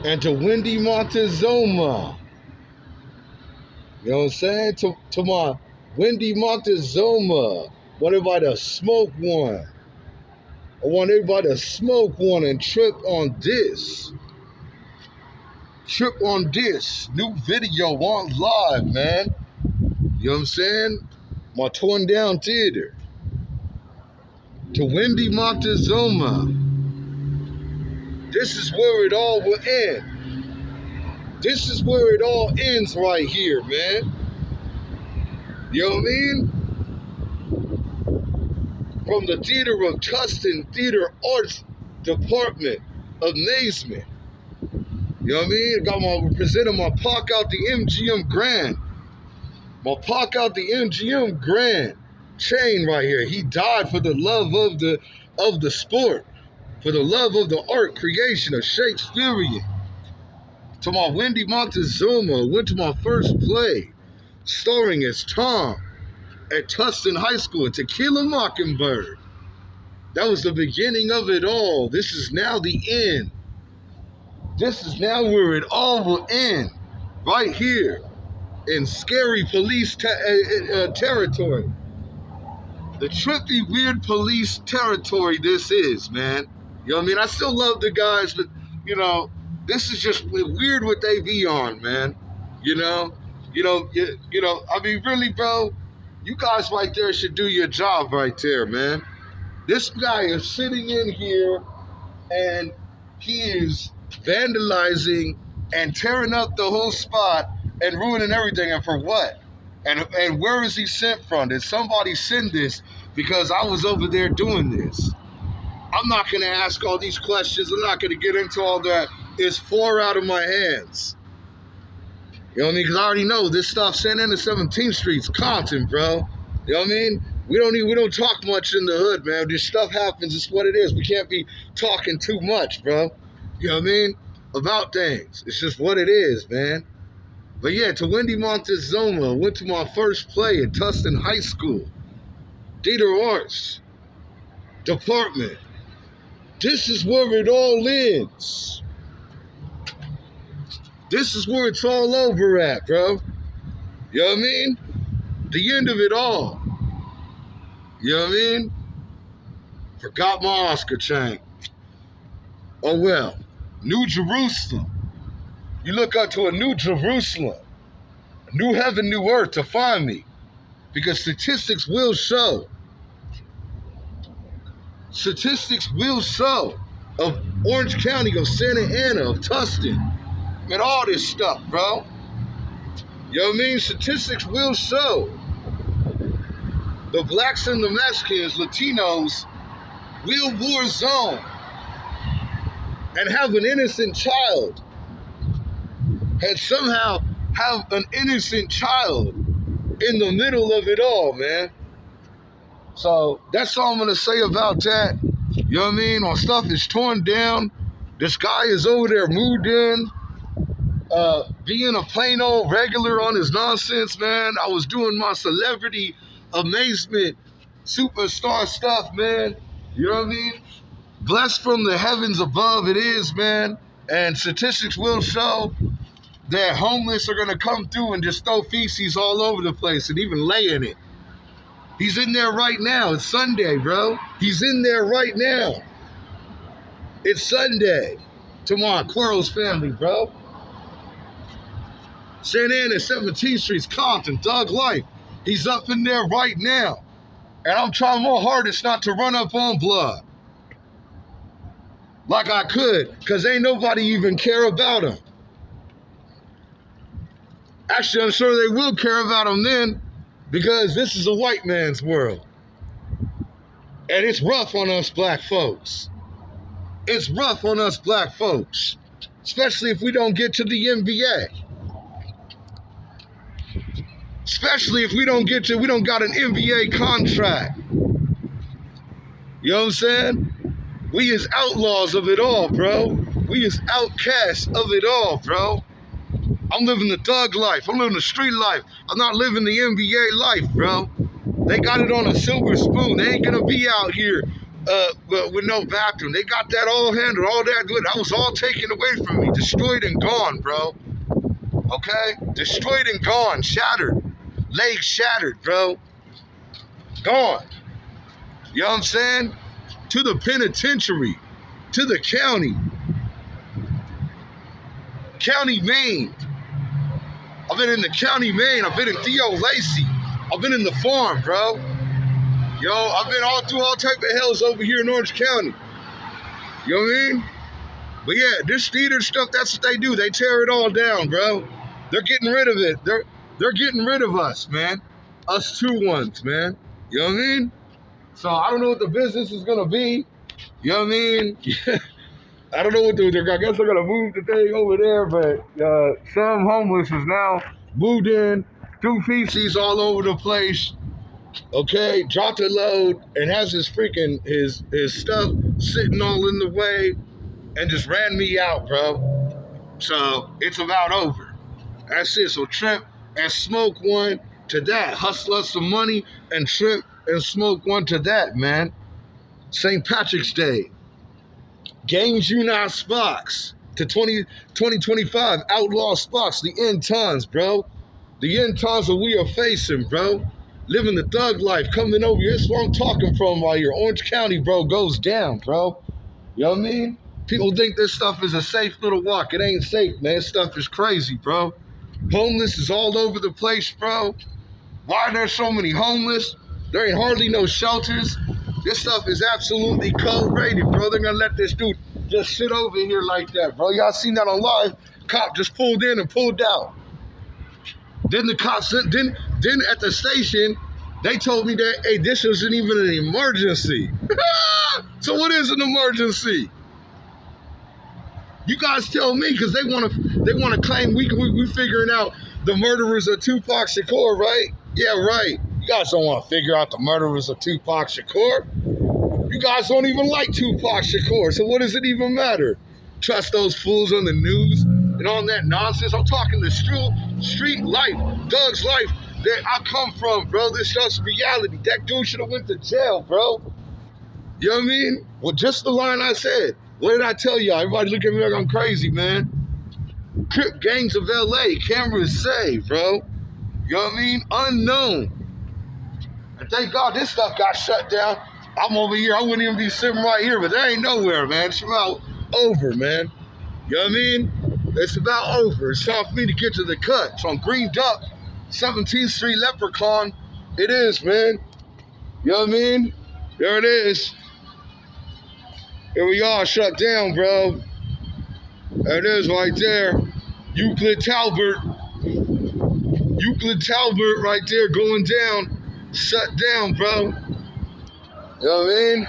and to Wendy Montezuma. You know what I'm saying? To my Wendy Montezuma. Want everybody to smoke one. I want everybody to smoke one and trip on this. Trip on this. New video on live, man. You know what I'm saying? My torn down theater. To Wendy Montezuma. This is where it all will end. This is where it all ends right here, man. You know what I mean? From the Theater of Tustin Theater Arts Department. Amazement. You know what I mean? Got my presenting my Pac out the MGM Grand. My Pac out the MGM Grand chain right here. He died for the love of the sport. For the love of the art creation of Shakespearean. To my Wendy Montezuma, went to my first play, starring as Tom at Tustin High School in Tequila Mockingbird. That was the beginning of it all. This is now the end. This is now where it all will end. Right here in scary police territory. The trippy, weird police territory this is, man. You know what I mean? I still love the guys, but, you know, this is just weird what they be on, man. You know, I mean, really, bro, you guys right there should do your job right there, man. This guy is sitting in here and he is vandalizing and tearing up the whole spot and ruining everything. And for what? And where is he sent from? Did somebody send this? Because I was over there doing this. I'm not going to ask all these questions. I'm not going to get into all that. It's 4 out of my hands. You know what I mean? Because I already know this stuff sent into 17th Street's Compton, bro. You know what I mean? We don't talk much in the hood, man. This stuff happens. It's what it is. We can't be talking too much, bro. You know what I mean? About things. It's just what it is, man. But yeah, to Wendy Montezuma, went to my first play at Tustin High School. Theater Arts Department. This is where it all ends. This is where it's all over at, bro. You know what I mean? The end of it all. You know what I mean? Forgot my Oscar chain. Oh well. New Jerusalem. You look up to a new Jerusalem. A new heaven, new earth to find me. Because statistics will show. Statistics will show of Orange County, of Santa Ana, of Tustin, and all this stuff, bro. You know what I mean? Statistics will show the blacks and the Mexicans, Latinos, will war zone and have an innocent child. And somehow have an innocent child in the middle of it all, man. So that's all I'm going to say about that. You know what I mean? My stuff is torn down. This guy is over there moved in, being a plain old regular on his nonsense, man. I was doing my celebrity amazement superstar stuff, man. You know what I mean? Blessed from the heavens above it is, man. And statistics will show that homeless are going to come through and just throw feces all over the place and even lay in it. He's in there right now. It's Sunday, bro. He's in there right now. It's Sunday. To my Quarles family, bro. Santa Ana, 17th Street's Compton, Thug Life. He's up in there right now. And I'm trying my hardest not to run up on blood. Like I could, because ain't nobody even care about him. Actually, I'm sure they will care about him then, because this is a white man's world. And it's rough on us black folks. It's rough on us black folks. Especially if we don't get to the NBA. Especially if we don't got an NBA contract. You know what I'm saying? We is outlaws of it all, bro. We is outcasts of it all, bro. I'm living the thug life. I'm living the street life. I'm not living the NBA life, bro. They got it on a silver spoon. They ain't gonna be out here with no bathroom. They got that all handled, all that good. That was all taken away from me, destroyed and gone, bro. Okay? Destroyed and gone, shattered. Legs shattered, bro. Gone. You know what I'm saying? To the penitentiary, to the county. County, Maine. I've been in the county, Maine. I've been in Theo Lacey. I've been in the farm, bro. Yo, I've been all through all type of hells over here in Orange County. You know what I mean? But yeah, this theater stuff, that's what they do. They tear it all down, bro. They're getting rid of it. They're getting rid of us, man. Us two ones, man. You know what I mean? So I don't know what the business is gonna be. You know what I mean? I don't know what to do. I guess they're gonna move the thing over there, but some homeless is now moved in, threw feces all over the place. Okay, dropped a load and has his freaking his stuff sitting all in the way and just ran me out, bro. So it's about over. That's it. So trip and smoke one to that. Hustle us some money and trip and smoke one to that, man. St. Patrick's Day. Games Unite Spox to 2025 Outlaw Spox, the end times, bro. The end times that we are facing, bro. Living the thug life, coming over here. That's where I'm talking from while your Orange County, bro, goes down, bro. You know what I mean? People think this stuff is a safe little walk. It ain't safe, man. This stuff is crazy, bro. Homeless is all over the place, bro. Why are there so many homeless? There ain't hardly no shelters. This stuff is absolutely code-rated, bro. They're gonna let this dude just sit over here like that, bro. Y'all seen that on live? Cop just pulled in and pulled out. Then the cops, then at the station, they told me that, hey, this isn't even an emergency. So what is an emergency? You guys tell me, because they want to claim we figuring out the murderers of Tupac Shakur, right? Yeah, right. You guys don't want to figure out the murderers of Tupac Shakur. You guys don't even like Tupac Shakur, so what does it even matter? Trust those fools on the news and all that nonsense. I'm talking the street life, thug's life that I come from, bro. This stuff's reality. That dude should have went to jail, bro. You know what I mean? Well, just the line I said. What did I tell y'all? Everybody look at me like I'm crazy, man. Crip gangs of LA, cameras say, bro. You know what I mean? Unknown. And thank God this stuff got shut down. I'm over here. I wouldn't even be sitting right here, but there ain't nowhere, man. It's about over, man. You know what I mean? It's about over. It's time for me to get to the cut. So I'm greened up. 17th Street Leprechaun. It is, man. You know what I mean? There it is. Here we are, shut down, bro. There it is right there. Euclid Talbert right there going down. Shut down, bro. You know what I mean?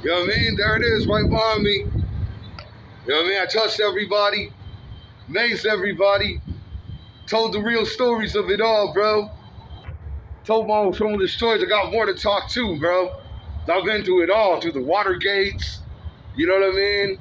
You know what I mean? There it is right behind me. You know what I mean? I touched everybody. Amazed everybody. Told the real stories of it all, bro. Told some of the stories. I got more to talk to, bro. I've been through it all, through the Watergates, you know what I mean?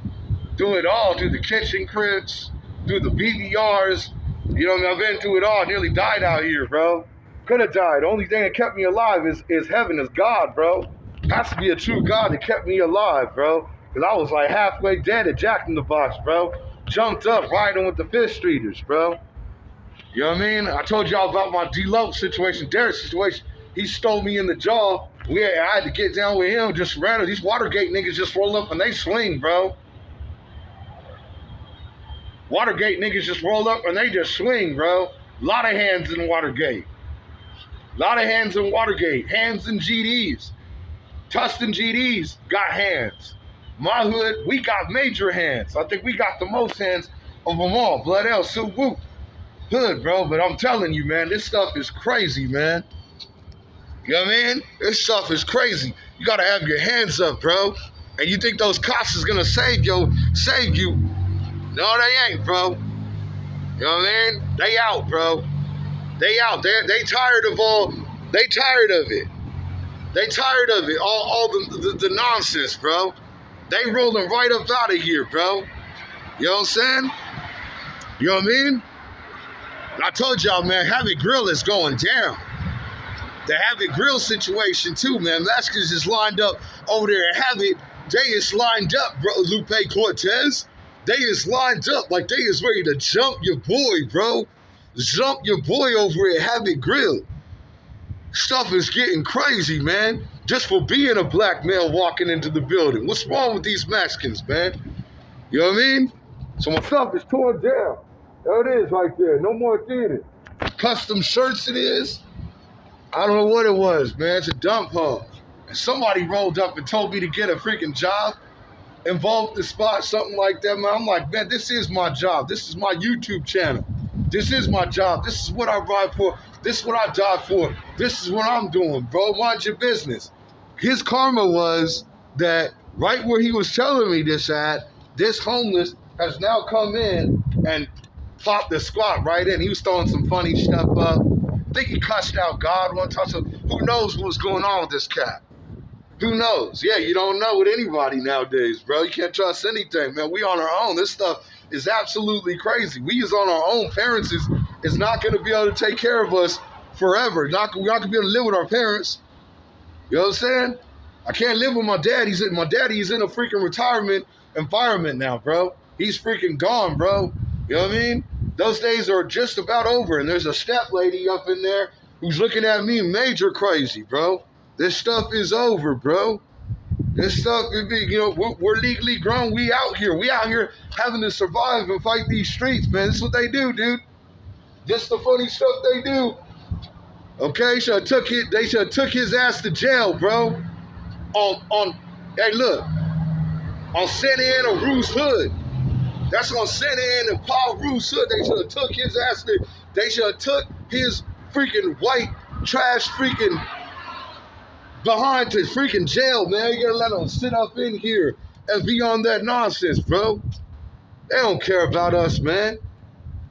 Through it all, through the kitchen cribs, through the BBRs, you know what I mean? I've been through it all, nearly died out here, bro. Could have died. The only thing that kept me alive is heaven, is God, bro. Has to be a true God that kept me alive, bro. Because I was like halfway dead at Jack in the Box, bro. Jumped up riding with the Fifth Streeters, bro. You know what I mean? I told y'all about my D-Lo situation, Derek's situation. He stole me in the jaw. I had to get down with him, just random. These Watergate niggas just roll up and they swing, bro. Watergate niggas just roll up and they just swing, bro. A lot of hands in Watergate. A lot of hands in Watergate. Hands in GDs. Tustin GDs got hands. My hood, we got major hands. I think we got the most hands of them all. Blood L, Sue Whoop. Hood, bro. But I'm telling you, man, this stuff is crazy, man. You know what I mean? This stuff is crazy. You gotta have your hands up, bro. And you think those cops is gonna save you? No, they ain't, bro. You know what I mean? They out, bro. They out. They tired of they tired of it. They tired of it. All the nonsense, bro. They rolling right up out of here, bro. You know what I'm saying? You know what I mean? I told y'all, man, Havoc Grill is going down. The Havoc Grill situation too, man. Mexicans is lined up over there at Havoc. They is lined up, bro. Lupe Cortez. They is lined up like they is ready to jump your boy, bro. Jump your boy over at Havoc Grill. Stuff is getting crazy, man. Just for being a black male walking into the building. What's wrong with these Mexicans, man? You know what I mean? So my stuff is torn down. There it is right there. No more theater. Custom shirts it is. I don't know what it was, man. It's a dump hall. And somebody rolled up and told me to get a freaking job involved in the spot, something like that, man. I'm like, man, this is my job. This is my YouTube channel. This is my job. This is what I ride for. This is what I die for. This is what I'm doing, bro. Mind your business. His karma was that right where he was telling me this at, this homeless has now come in and popped the squat right in. He was throwing some funny stuff up. I think he cussed out God one time. So who knows what was going on with this cat? Who knows? Yeah, you don't know with anybody nowadays, bro. You can't trust anything, man. We on our own. This stuff is absolutely crazy. We is on our own. Parents is not going to be able to take care of us forever. We're not going to be able to live with our parents. You know what I'm saying? I can't live with my dad. My daddy is in a freaking retirement environment now, bro. He's freaking gone, bro. You know what I mean? Those days are just about over, and there's a step lady up in there who's looking at me major crazy, bro. This stuff is over, bro. This stuff, you know, we're legally grown. We out here having to survive and fight these streets, man. This is what they do, dude. This the funny stuff they do. Okay, they should have took his ass to jail, bro. Hey, look, on Santa Ana Rue's hood. That's on Santa Ana and Paul Rue's hood. They should have took his ass to. They should have took his freaking white trash freaking behind to freaking jail, man. You gotta let them sit up in here and be on that nonsense, bro. They don't care about us, man.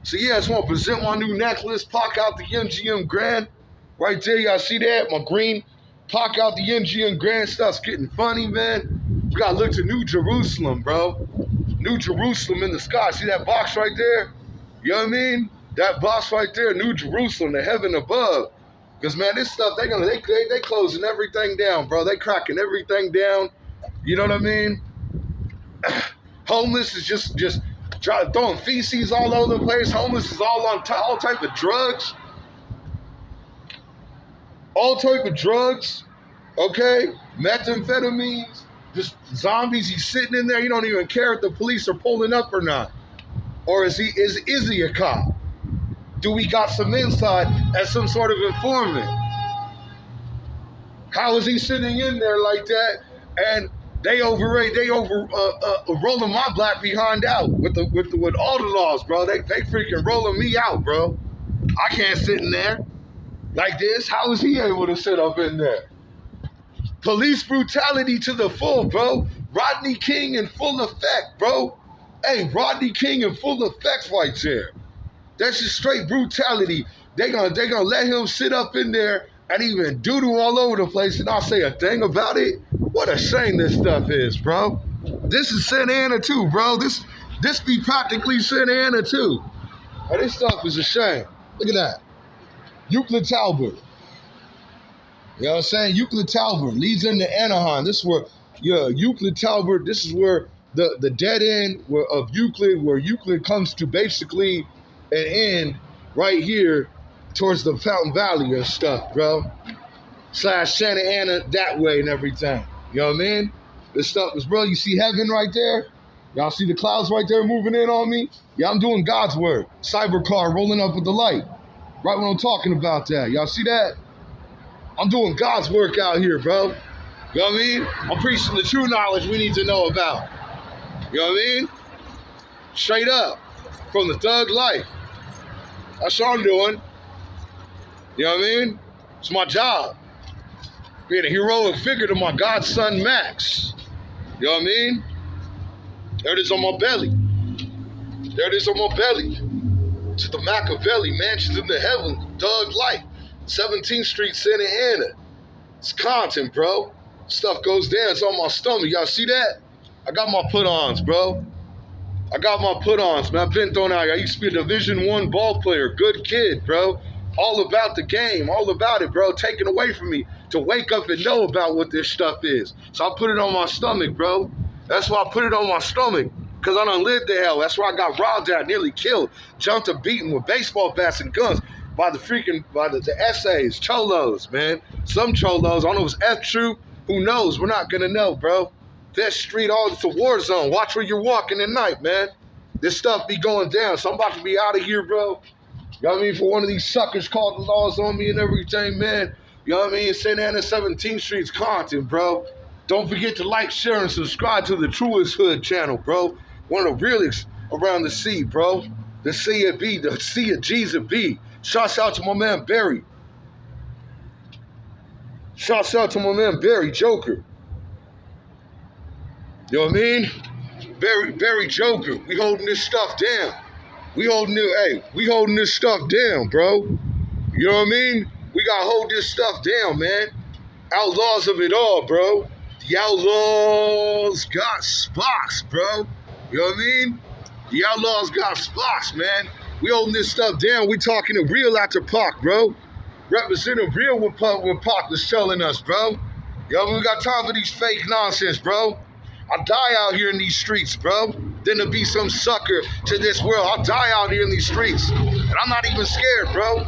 So yeah, I just want to present my new necklace. Pock out the MGM Grand. Right there, y'all see that? My green. Pock out the MGM Grand. Stuff's getting funny, man. We gotta look to New Jerusalem, bro. New Jerusalem in the sky. See that box right there? You know what I mean? That box right there, New Jerusalem, the heaven above. Because, man, this stuff, they closing everything down, bro. They cracking everything down. You know what I mean? Homeless is just throwing feces all over the place. Homeless is all on all type of drugs. All type of drugs, okay? Methamphetamines, just zombies. He's sitting in there. You don't even care if the police are pulling up or not. Or is he a cop? Do we got some insight as some sort of informant? How is he sitting in there like that? And they rolling my black behind out with all the laws, bro. They freaking rolling me out, bro. I can't sit in there like this. How is he able to sit up in there? Police brutality to the full, bro. Rodney King in full effect, bro. Hey, Rodney King in full effect right there. That's just straight brutality. They gonna let him sit up in there and even doodle all over the place and not say a thing about it. What a shame this stuff is, bro. This is Santa Ana too, bro. This be practically Santa Ana too. And this stuff is a shame. Look at that. Euclid Talbert. You know what I'm saying? Euclid Talbert leads into Anaheim. This is where, Euclid Talbert, this is where the dead end of Euclid, where Euclid comes to basically an end right here towards the Fountain Valley and stuff, bro. / Santa Ana that way and everything. You know what I mean? This stuff is, bro, you see heaven right there? Y'all see the clouds right there moving in on me? Yeah, I'm doing God's word. Cyber car rolling up with the light. Right when I'm talking about that. Y'all see that? I'm doing God's work out here, bro. You know what I mean? I'm preaching the true knowledge we need to know about. You know what I mean? Straight up. From the thug life. That's what I'm doing. You know what I mean? It's my job. Being a heroic figure to my godson, Max. You know what I mean? There it is on my belly. There it is on my belly. To the Machiavelli, mansions in the heavens, thug life. 17th Street, Santa Ana. It's content, bro. Stuff goes down. It's on my stomach. Y'all see that? I got my put-ons, bro. I got my put-ons, man. I've been thrown out. I used to be a Division I ball player. Good kid, bro. All about the game, all about it, bro. Taken away from me to wake up and know about what this stuff is. So I put it on my stomach, bro. That's why I put it on my stomach. Because I done lived the hell. That's why I got robbed at, nearly killed, jumped and beaten with baseball bats and guns by the essays, cholos, man. Some cholos, I don't know if it's F Troop, who knows? We're not gonna know, bro. This street, all it's a war zone. Watch where you're walking at night, man. This stuff be going down. So I'm about to be out of here, bro. You know what I mean? For one of these suckers called the laws on me and everything, man. You know what I mean? St. Anna 17th Street's content, bro. Don't forget to like, share, and subscribe to the Truest Hood channel, bro. One of the realest around the sea, bro. The C of B, the C of G's of B. Shouts out to my man Barry. Shouts out to my man Barry Joker. You know what I mean? Barry Joker. We holding this stuff down. We holding this stuff down, bro. You know what I mean? We gotta hold this stuff down, man. Outlaws of it all, bro. The outlaws got spots, bro. You know what I mean? The outlaws got spots, man. We holding this stuff down. We talking to real after Pac, bro. Representing real what Pac was telling us, bro. Yo, we got time for these fake nonsense, bro. I die out here in these streets, bro. Then to be some sucker to this world. I'll die out here in these streets. And I'm not even scared, bro.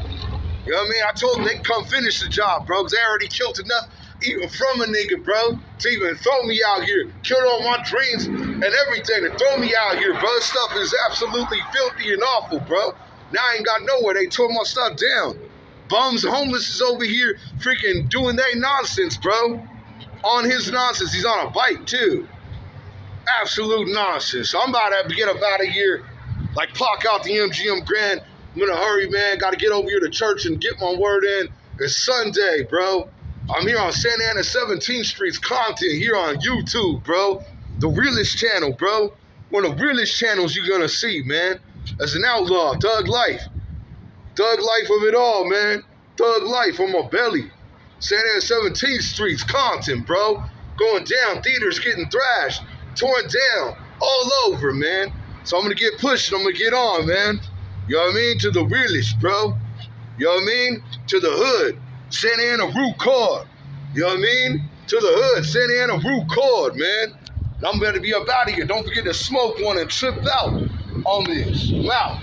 You know what I mean? I told them they can come finish the job, bro. Because they already killed enough, even from a nigga, bro, to even throw me out here. Killed all my dreams and everything to throw me out here, bro. This stuff is absolutely filthy and awful, bro. Now I ain't got nowhere. They tore my stuff down. Bums, homeless is over here freaking doing their nonsense, bro. On his nonsense. He's on a bike, too. Absolute nonsense. So I'm about to get up out of here. Like Pac out the MGM Grand. I'm in a hurry, man. Got to get over here to church and get my word in. It's Sunday, bro. I'm here on Santa Ana 17th Street's content here on YouTube, bro. The realest channel, bro. One of the realest channels you're going to see, man. As an outlaw, thug life. Thug life of it all, man. Thug life on my belly. Santa Ana 17th Street's content, bro. Going down, theaters getting thrashed. Torn down all over, man. So I'm gonna get pushed. I'm gonna get on, man. You know what I mean? To the realest, bro. You know what I mean? To the hood. Santa Ana root cord. You know what I mean? To the hood. Santa Ana root cord, man. I'm gonna be up out of here. Don't forget to smoke one and trip out on this. I'm out.